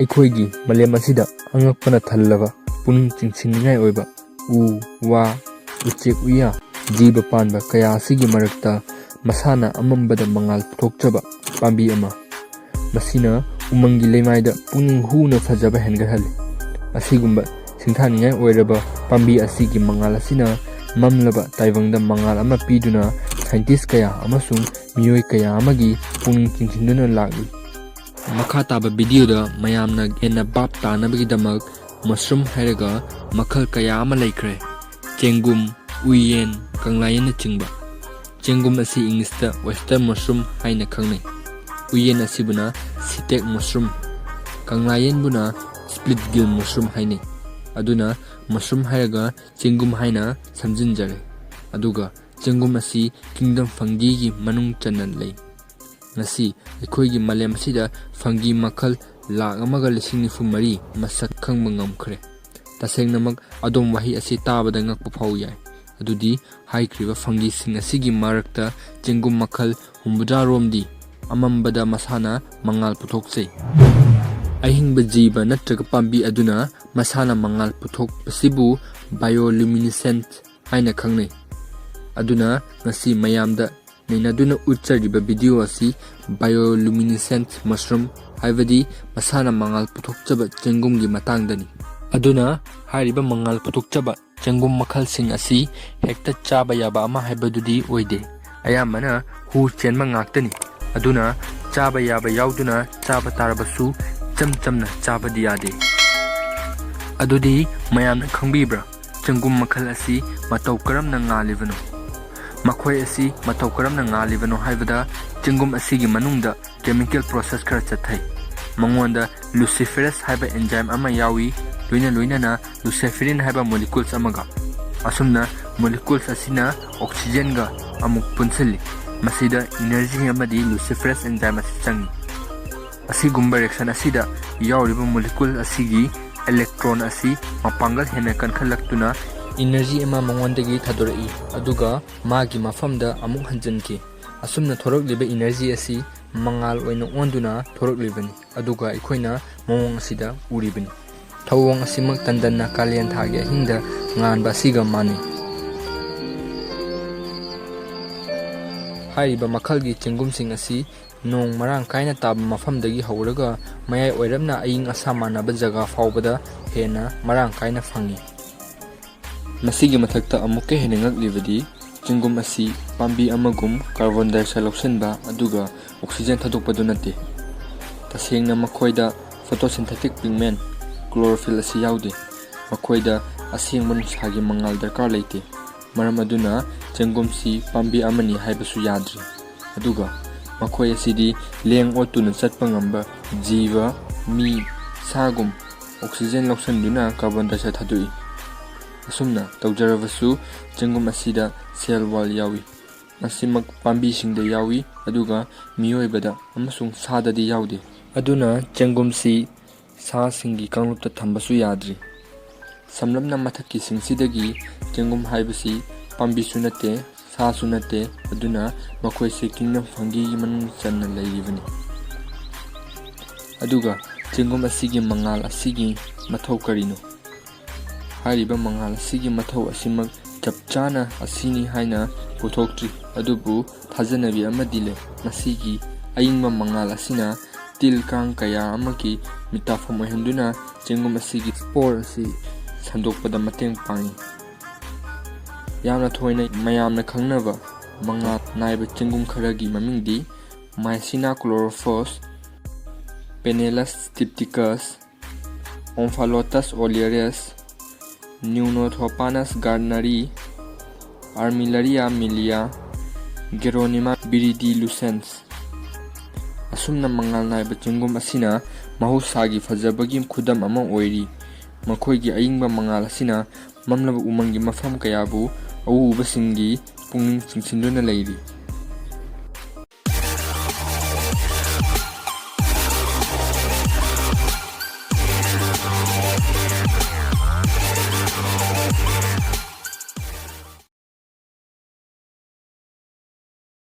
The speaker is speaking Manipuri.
ꯑꯩꯈꯣꯏꯒꯤ ꯃꯥꯂꯦꯝ ꯑꯁꯤꯗ ꯑꯉꯛꯄꯅ ꯊꯜꯂꯕ ꯄꯨꯛꯅꯤꯡ ꯆꯤꯡꯁꯤꯟꯅꯤꯡꯉꯥꯏ ꯑꯣꯏꯕ ꯎ ꯋꯥ ꯎꯆꯦꯛ ꯎꯌꯥ ꯖꯤꯕ ꯄꯥꯟꯕ ꯀꯌꯥ ꯑꯁꯤꯒꯤ ꯃꯔꯛꯇ ꯃꯁꯥꯅ ꯑꯃꯝꯕꯗ ꯃꯉꯥꯜ ꯄꯨꯊꯣꯛꯆꯕ ꯄꯥꯝꯕꯤ ꯑꯃ, ꯃꯁꯤꯅ ꯎꯃꯪꯒꯤ ꯂꯩꯃꯥꯏꯗ ꯄꯨꯛꯅꯤꯡ ꯍꯨꯅ ꯐꯖꯕ ꯍꯦꯟꯒꯠꯍꯜꯂꯤ꯫ ꯑꯁꯤꯒꯨꯝꯕ ꯁꯤꯡꯊꯥꯅꯤꯡꯉꯥꯏ ꯑꯣꯏꯔꯕ ꯄꯥꯝꯕꯤ ꯑꯁꯤꯒꯤ ꯃꯉꯥꯜ ꯑꯁꯤꯅ ꯃꯝꯂꯕ ꯇꯥꯏꯕꯪꯗ ꯃꯉꯥꯜ ꯑꯃ ꯄꯤꯗꯨꯅ ꯁꯥꯏꯟꯇꯤꯁ ꯀꯌꯥ ꯑꯃꯁꯨꯡ ꯃꯤꯑꯣꯏ ꯀꯌꯥ ꯑꯃꯒꯤ ꯄꯨꯛꯅꯤꯡ ꯆꯤꯡꯁꯤꯟꯗꯨꯅ ꯂꯥꯛꯂꯤ꯫ ꯃꯈꯥ ꯇꯥꯕ ꯚꯤꯗꯤꯑꯣꯗ ꯃꯌꯥꯝꯅ ꯍꯦꯟꯅ ꯚꯥꯞ ꯇꯥꯅꯕꯒꯤꯗꯃꯛ ꯃꯁꯔꯨꯝ ꯍꯥꯏꯔꯒ ꯃꯈꯜ ꯀꯌꯥ ꯑꯃ ꯂꯩꯈ꯭ꯔꯦ: ꯆꯦꯡꯒꯨꯝ, ꯎꯌꯦꯟ, ꯀꯪꯂꯥꯌꯦꯟꯅꯆꯤꯡꯕ꯫ ꯆꯦꯡꯒꯨꯝ ꯑꯁꯤ ꯏꯪꯂꯤꯁꯇ ꯑꯣꯏꯁꯇꯔ ꯃꯁꯔꯨꯝ ꯍꯥꯏꯅ ꯈꯪꯅꯩ꯫ ꯎꯌꯦꯟ ꯑꯁꯤꯕꯨꯅ ꯁꯤꯇꯦꯛ ꯃꯁꯔꯨꯝ, ꯀꯪꯂꯥꯌꯦꯟꯕꯨꯅ ꯁ꯭ꯄꯂꯤꯠ ꯒꯤꯜ ꯃꯁꯔꯨꯝ ꯍꯥꯏꯅꯩ꯫ ꯑꯗꯨꯅ ꯃꯁꯔꯨꯝ ꯍꯥꯏꯔꯒ ꯆꯦꯡꯒꯨꯝ ꯍꯥꯏꯅ ꯁꯝꯖꯤꯟꯖꯔꯦ꯫ ꯑꯗꯨꯒ ꯆꯦꯡꯒꯨꯝ ꯑꯁꯤ ꯀꯤꯡꯗꯝ ꯐꯪꯒꯤꯒꯤ ꯃꯅꯨꯡ ꯆꯟꯅ ꯂꯩ꯫ ꯉꯁꯤ ꯑꯩꯈꯣꯏꯒꯤ ꯃꯥꯂꯦꯝ ꯑꯁꯤꯗ ꯐꯪꯒꯤ ꯃꯈꯜ 1,94,000 ꯃꯁꯛ ꯈꯪꯕ ꯉꯝꯈ꯭ꯔꯦ꯫ ꯇꯁꯦꯡꯅꯃꯛ ꯑꯗꯣꯝ ꯋꯥꯍꯩ ꯑꯁꯤ ꯇꯥꯕꯗ ꯉꯛꯄ ꯐꯥꯎ ꯌꯥꯏ꯫ ꯑꯗꯨꯗꯤ ꯍꯥꯏꯈ꯭ꯔꯤꯕ ꯐꯪꯒꯤꯁꯤꯡ ꯑꯁꯤꯒꯤ ꯃꯔꯛꯇ ꯆꯦꯡꯒꯨꯝ ꯃꯈꯜ 60 ꯑꯃꯝꯕꯗ ꯃꯁꯥꯅ ꯃꯉꯥꯜ ꯄꯨꯊꯣꯛꯆꯩ꯫ ꯑꯍꯤꯡꯕ ꯖꯤꯕ ꯅꯠꯇ꯭ꯔꯒ ꯄꯥꯝꯕꯤ ꯑꯗꯨꯅ ꯃꯁꯥꯅ ꯃꯉꯥꯜ ꯄꯨꯊꯣꯛꯄꯁꯤꯕꯨ ꯕꯥꯏꯑꯣꯂꯨꯃꯤꯅꯦꯁꯦꯟꯠ ꯍꯥꯏꯅ ꯈꯪꯅꯩ꯫ ꯑꯗꯨꯅ ꯉꯁꯤ ꯃꯌꯥꯝꯗ ꯅꯩꯅꯗꯨꯅ ꯎꯠꯆꯔꯤꯕ ꯚꯤꯗꯤꯑꯣ ꯑꯁꯤ ꯕꯥꯏꯑꯣꯂꯨꯃꯤꯅꯦꯁꯦꯟꯠ ꯃꯁꯔꯨꯝ, ꯍꯥꯏꯕꯗꯤ ꯃꯁꯥꯅ ꯃꯉꯥꯜ ꯄꯨꯊꯣꯛꯆꯕ ꯆꯦꯡꯒꯨꯝꯒꯤ ꯃꯇꯥꯡꯗꯅꯤ꯫ ꯑꯗꯨꯅ ꯍꯥꯏꯔꯤꯕ ꯃꯉꯥꯜ ꯄꯨꯊꯣꯛꯆꯕ ꯆꯦꯡꯒꯨꯝ ꯃꯈꯜꯁꯤꯡ ꯑꯁꯤ ꯍꯦꯛꯇ ꯆꯥꯕ ꯌꯥꯕ ꯑꯃ ꯍꯥꯏꯕꯗꯨꯗꯤ ꯑꯣꯏꯗꯦ꯫ ꯑꯌꯥꯝꯕꯅ ꯍꯨ ꯆꯦꯟꯕ ꯉꯥꯛꯇꯅꯤ꯫ ꯑꯗꯨꯅ ꯆꯥꯕ ꯌꯥꯕ ꯌꯥꯎꯗꯨꯅ ꯆꯥꯕ ꯇꯥꯔꯕꯁꯨ ꯏꯆꯝ ꯆꯝꯅ ꯆꯥꯕꯗꯤ ꯌꯥꯗꯦ꯫ ꯑꯗꯨꯗꯤ ꯃꯌꯥꯝꯅ ꯈꯪꯕꯤꯕ꯭ꯔꯥ ꯆꯦꯡꯒꯨꯝ ꯃꯈꯜ ꯑꯁꯤ ꯃꯇꯧ ꯀꯔꯝꯅ ꯉꯥꯜꯂꯤꯕꯅꯣ? ꯃꯈꯣꯏ ꯑꯁꯤ ꯃꯇꯧ ꯀꯔꯝꯅ ꯉꯥꯜꯂꯤꯕꯅꯣ ꯍꯥꯏꯕꯗ ꯆꯦꯡꯒꯨꯝ ꯑꯁꯤꯒꯤ ꯃꯅꯨꯡꯗ ꯀꯦꯃꯤꯀꯦꯜ ꯄ꯭ꯔꯣꯁꯦꯁ ꯈꯔ ꯆꯠꯊꯩ꯫ ꯃꯉꯣꯟꯗ ꯂꯨꯁꯤꯐꯦꯔꯁ ꯍꯥꯏꯕ ꯑꯦꯟꯖꯥꯏꯝ ꯑꯃ ꯌꯥꯎꯏ, ꯂꯣꯏꯅꯅ ꯂꯨꯁꯤꯐꯦꯔꯤꯟ ꯍꯥꯏꯕ ꯃꯣꯂꯤꯀ꯭ꯌꯨꯜꯁ ꯑꯃꯒ꯫ ꯑꯁꯨꯝꯅ ꯃꯣꯂꯤꯀ꯭ꯌꯨꯜꯁ ꯑꯁꯤꯅ ꯑꯣꯛꯁꯤꯖꯦꯟꯒ ꯑꯃꯨꯛ ꯄꯨꯟꯁꯤꯜꯂꯤ꯫ ꯃꯁꯤꯗ ꯏꯅꯔꯖꯤ ꯑꯃꯗꯤ ꯂꯨꯁꯤꯐꯦꯔꯁ ꯑꯦꯟꯖꯥꯏꯝ ꯑꯁꯤ ꯆꯪꯏ꯫ ꯑꯁꯤꯒꯨꯝꯕ ꯔꯤꯑꯦꯛꯁꯟ ꯑꯁꯤꯗ ꯌꯥꯎꯔꯤꯕ ꯃꯣꯂꯤꯀ꯭ꯌꯨꯜ ꯑꯁꯤꯒꯤ ꯏꯂꯦꯛꯇ꯭ꯔꯣꯟ ꯑꯁꯤ ꯃꯄꯥꯡꯒꯜ ꯍꯦꯟꯅ ꯀꯟꯈꯠꯂꯛꯇꯨꯅ ꯏꯅꯔꯖꯤ ꯑꯃ ꯃꯉꯣꯟꯗꯒꯤ ꯊꯥꯗꯣꯔꯛꯏ, ꯑꯗꯨꯒ ꯃꯥꯒꯤ ꯃꯐꯝꯗ ꯑꯃꯨꯛ ꯍꯟꯖꯤꯟꯈꯤ꯫ ꯑꯁꯨꯝꯅ ꯊꯣꯔꯛꯂꯤꯕ ꯏꯅꯔꯖꯤ ꯑꯁꯤ ꯃꯉꯥꯜ ꯑꯣꯏꯅ ꯑꯣꯟꯗꯨꯅ ꯊꯣꯔꯛꯂꯤꯕꯅꯤ, ꯑꯗꯨꯒ ꯑꯩꯈꯣꯏꯅ ꯃꯑꯣꯡ ꯑꯁꯤꯗ ꯎꯔꯤꯕꯅꯤ꯫ ꯊꯧꯑꯣꯡ ꯑꯁꯤꯃꯛ ꯇꯟꯗꯟꯅ ꯀꯥꯂꯦꯟ ꯊꯥꯒꯤ ꯑꯍꯤꯡꯗ ꯉꯥꯟꯕ ꯑꯁꯤꯒ ꯃꯥꯟꯅꯩ꯫ ꯍꯥꯏꯔꯤꯕ ꯃꯈꯜꯒꯤ ꯆꯦꯡꯒꯨꯝꯁꯤꯡ ꯑꯁꯤ ꯅꯣꯡ ꯃꯔꯥꯡ ꯀꯥꯏꯅ ꯇꯥꯕ ꯃꯐꯝꯗꯒꯤ ꯍꯧꯔꯒ ꯃꯌꯥꯏ ꯑꯣꯏꯔꯞꯅ ꯑꯏꯪ ꯑꯁꯥ ꯃꯥꯟꯅꯕ ꯖꯒꯥ ꯐꯥꯎꯕꯗ ꯍꯦꯟꯅ ꯃꯔꯥꯡ ꯀꯥꯏꯅ ꯐꯪꯏ꯫ ꯃꯁꯤꯒꯤ ꯃꯊꯛꯇ ꯑꯃꯨꯛꯀ ꯍꯦꯟꯅ ꯉꯛꯂꯤꯕꯗꯤ ꯆꯦꯡꯒꯨꯝ ꯑꯁꯤ ꯄꯥꯝꯕꯤ ꯑꯃꯒꯨꯝ ꯀꯥꯔꯕꯣꯟ ꯗꯥꯏꯑꯣꯛꯁꯥꯏꯗ ꯂꯧꯁꯤꯟꯕ ꯑꯗꯨꯒ ꯑꯣꯛꯁꯤꯖꯦꯟ ꯊꯥꯗꯣꯛꯄꯗꯨ ꯅꯠꯇꯦ꯫ ꯇꯁꯦꯡꯅ ꯃꯈꯣꯏꯗ ꯐꯣꯇꯣꯁꯤꯟꯊꯦꯇꯤꯛ ꯄꯤꯒꯃꯦꯟꯠ ꯀ꯭ꯂꯣꯔꯣꯐꯤꯜ ꯑꯁꯤ ꯌꯥꯎꯗꯦ꯫ ꯃꯈꯣꯏꯗ ꯑꯁꯦꯡꯕ ꯅꯨꯡꯁꯥꯒꯤ ꯃꯉꯥꯜ ꯗꯔꯀꯥꯔ ꯂꯩꯇꯦ꯫ ꯃꯔꯝ ꯑꯗꯨꯅ ꯆꯦꯡꯒꯨꯝꯁꯤ ꯄꯥꯝꯕꯤ ꯑꯃꯅꯤ ꯍꯥꯏꯕꯁꯨ ꯌꯥꯗ꯭ꯔꯤ꯫ ꯑꯗꯨꯒ ꯃꯈꯣꯏ ꯑꯁꯤꯗꯤ ꯂꯦꯡ-ꯑꯣꯠꯇꯨꯅ ꯆꯠꯄ ꯉꯝꯕ ꯖꯤꯕ, ꯃꯤ, ꯁꯥꯒꯨꯝ ꯑꯣꯛꯁꯤꯖꯦꯟ ꯂꯧꯁꯤꯟꯗꯨꯅ ꯀꯥꯔꯕꯣꯟ ꯗꯥꯏꯑꯣꯛꯁꯥꯏꯗ ꯊꯥꯗꯣꯛꯏ꯫ ꯑꯁꯨꯝꯅ ꯇꯧꯖꯔꯕꯁꯨ ꯆꯦꯡꯒꯨꯝ ꯑꯁꯤꯗ ꯁꯦꯜ ꯋꯥꯜ ꯌꯥꯎꯏ꯫ ꯃꯁꯤꯃꯛ ꯄꯥꯝꯕꯤꯁꯤꯡꯗ ꯌꯥꯎꯏ, ꯑꯗꯨꯒ ꯃꯤꯑꯣꯏꯕꯗ ꯑꯃꯁꯨꯡ ꯁꯥꯗꯗꯤ ꯌꯥꯎꯗꯦ꯫ ꯑꯗꯨꯅ ꯆꯦꯡꯒꯨꯝꯁꯤ ꯁꯥꯁꯤꯡꯒꯤ ꯀꯥꯡꯂꯨꯞꯇ ꯊꯝꯕꯁꯨ ꯌꯥꯗ꯭ꯔꯤ꯫ ꯁꯝꯂꯞꯅ ꯃꯊꯛꯀꯤꯁꯤꯡꯁꯤꯗꯒꯤ ꯆꯦꯡꯒꯨꯝ ꯍꯥꯏꯕꯁꯤ ꯄꯥꯝꯕꯤꯁꯨ ꯅꯠꯇꯦ, ꯁꯥꯁꯨ ꯅꯠꯇꯦ, ꯑꯗꯨꯅ ꯃꯈꯣꯏꯁꯤ ꯀꯤꯡꯗꯝ ꯐꯪꯒꯤꯒꯤ ꯃꯅꯨꯡ ꯆꯟꯅ ꯂꯩꯔꯤꯕꯅꯤ꯫ ꯑꯗꯨꯒ ꯆꯦꯡꯒꯨꯝ ꯑꯁꯤꯒꯤ ꯃꯉꯥꯜ ꯑꯁꯤꯒꯤ ꯃꯊꯧ ꯀꯔꯤꯅꯣ? ꯍꯥꯏꯔꯤꯕ ꯃꯉꯥꯜ ꯑꯁꯤꯒꯤ ꯃꯊꯧ ꯑꯁꯤꯃꯛ ꯆꯞ ꯆꯥꯅ ꯑꯁꯤꯅꯤ ꯍꯥꯏꯅ ꯄꯨꯊꯣꯛꯇ꯭ꯔꯤ, ꯑꯗꯨꯕꯨ ꯊꯥꯖꯅꯕꯤ ꯑꯃꯗꯤ ꯂꯩ꯫ ꯃꯁꯤꯒꯤ ꯑꯏꯪꯕ ꯃꯉꯥꯜ ꯑꯁꯤꯅ ꯇꯤꯜ ꯀꯥꯡ ꯀꯌꯥ ꯑꯃꯒꯤ ꯃꯤꯇꯥꯐꯝ ꯑꯣꯏꯍꯟꯗꯨꯅ ꯆꯦꯡꯒꯨꯝ ꯑꯁꯤꯒꯤ ꯁ꯭ꯄꯣꯔ ꯑꯁꯤ ꯁꯟꯗꯣꯛꯄꯗ ꯃꯇꯦꯡ ꯄꯥꯡꯏ꯫ ꯌꯥꯝꯅ ꯊꯣꯏꯅ ꯃꯌꯥꯝꯅ ꯈꯪꯅꯕ ꯃꯉꯥꯜ ꯅꯥꯏꯕ ꯆꯦꯡꯒꯨꯝ ꯈꯔꯒꯤ ꯃꯃꯤꯡꯗꯤ ꯃꯥꯏꯁꯤꯅꯥ ꯀ꯭ꯂꯣꯔꯣꯐꯣꯁ, ꯄꯦꯅꯦꯂꯁ ꯁ꯭ꯇꯤꯞꯇꯤꯀꯁ, ꯑꯣꯝꯐꯥꯂꯣꯇꯁ ꯑꯣꯂꯤꯌꯔꯦꯁ, ꯅ꯭ꯌꯨꯅꯣꯊꯣꯄꯥꯅꯁ ꯒꯥꯔꯗꯅꯔꯤ, ꯑꯥꯔꯃꯤꯂꯥꯔꯤꯌꯥ ꯃꯤꯂꯤꯌꯥ, ꯒꯦꯔꯣꯅꯤꯃꯥ ꯚꯤꯔꯤꯗꯤꯂꯨꯁꯦꯟꯁ꯫ ꯑꯁꯨꯝꯅ ꯃꯉꯥꯜ ꯅꯥꯏꯕ ꯆꯦꯡꯒꯨꯝ ꯑꯁꯤꯅ ꯃꯍꯧꯁꯥꯒꯤ ꯐꯖꯕꯒꯤ ꯈꯨꯗꯝ ꯑꯃ ꯑꯣꯏꯔꯤ꯫ ꯃꯈꯣꯏꯒꯤ ꯑꯏꯪꯕ ꯃꯉꯥꯜ ꯑꯁꯤꯅ ꯃꯝꯂꯕ ꯎꯃꯪꯒꯤ ꯃꯐꯝ ꯀꯌꯥꯕꯨ ꯑꯎ ꯎꯕꯁꯤꯡꯒꯤ ꯄꯨꯛꯅꯤꯡ ꯆꯤꯡꯁꯤꯟꯗꯨꯅ ꯂꯩꯔꯤ꯫